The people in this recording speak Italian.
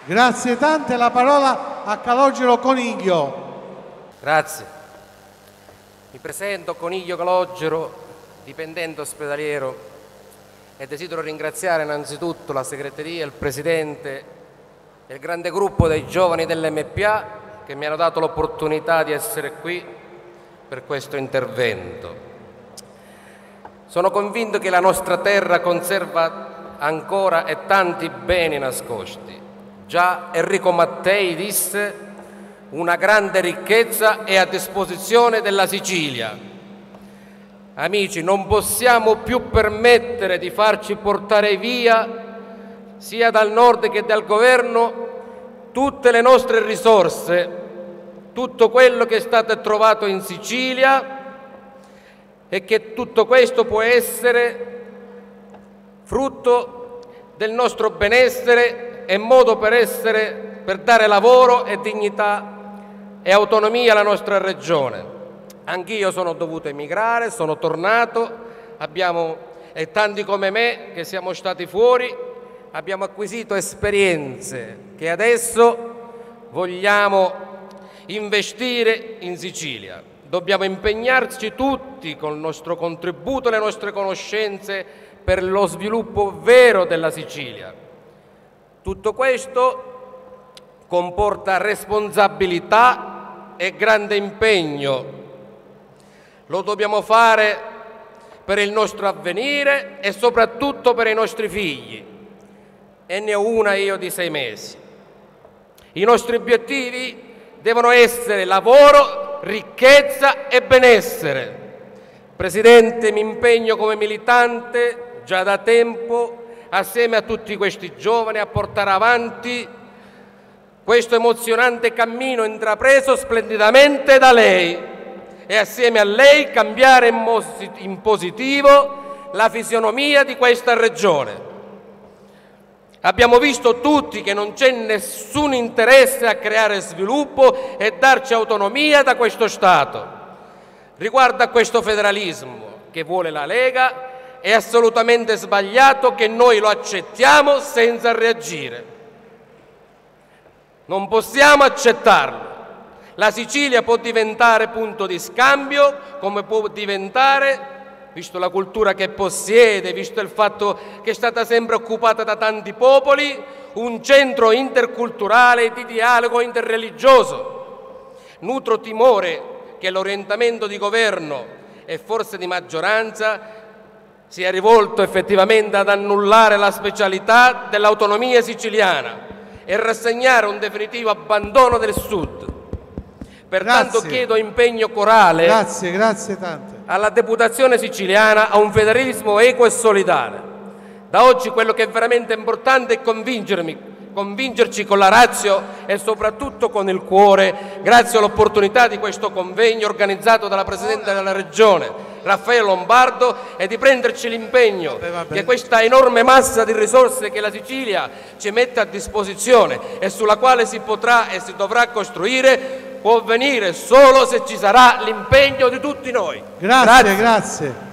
Grazie tante, la parola a Calogero Coniglio. Grazie. Mi presento Coniglio Calogero, dipendente ospedaliero, e desidero ringraziare innanzitutto la segreteria, il presidente e il grande gruppo dei giovani dell'MPA che mi hanno dato l'opportunità di essere qui per questo intervento. Sono convinto che la nostra terra conserva ancora e tanti beni nascosti. Già Enrico Mattei disse: una grande ricchezza è a disposizione della Sicilia. Amici, non possiamo più permettere di farci portare via, sia dal nord che dal governo, tutte le nostre risorse, tutto quello che è stato trovato in Sicilia, e che tutto questo può essere frutto del nostro benessere e modo per dare lavoro e dignità e autonomia alla nostra regione. Anch'io sono dovuto emigrare, sono tornato, e tanti come me che siamo stati fuori, abbiamo acquisito esperienze che adesso vogliamo investire in Sicilia. Dobbiamo impegnarci tutti con il nostro contributo e le nostre conoscenze per lo sviluppo vero della Sicilia. Tutto questo comporta responsabilità e grande impegno. Lo dobbiamo fare per il nostro avvenire e soprattutto per i nostri figli. E ne ho una io di 6 mesi. I nostri obiettivi devono essere lavoro, ricchezza e benessere. Presidente, mi impegno come militante già da tempo, assieme a tutti questi giovani, a portare avanti questo emozionante cammino intrapreso splendidamente da lei e assieme a lei cambiare in positivo la fisionomia di questa regione. Abbiamo visto tutti che non c'è nessun interesse a creare sviluppo e darci autonomia da questo Stato. Riguardo a questo federalismo che vuole la Lega, è assolutamente sbagliato che noi lo accettiamo senza reagire. Non possiamo accettarlo. La Sicilia può diventare punto di scambio, come può diventare, visto la cultura che possiede, visto il fatto che è stata sempre occupata da tanti popoli, un centro interculturale e di dialogo interreligioso. Nutro timore che l'orientamento di governo e forse di maggioranza sia rivolto effettivamente ad annullare la specialità dell'autonomia siciliana e rassegnare un definitivo abbandono del Sud. Pertanto chiedo impegno corale alla Deputazione siciliana a un federalismo equo e solidale. Da oggi quello che è veramente importante è convincerci con la ratio e soprattutto con il cuore, grazie all'opportunità di questo convegno organizzato dalla Presidente della Regione, Raffaele Lombardo, e di prenderci l'impegno che questa enorme massa di risorse che la Sicilia ci mette a disposizione e sulla quale si potrà e si dovrà costruire può avvenire solo se ci sarà l'impegno di tutti noi. Grazie.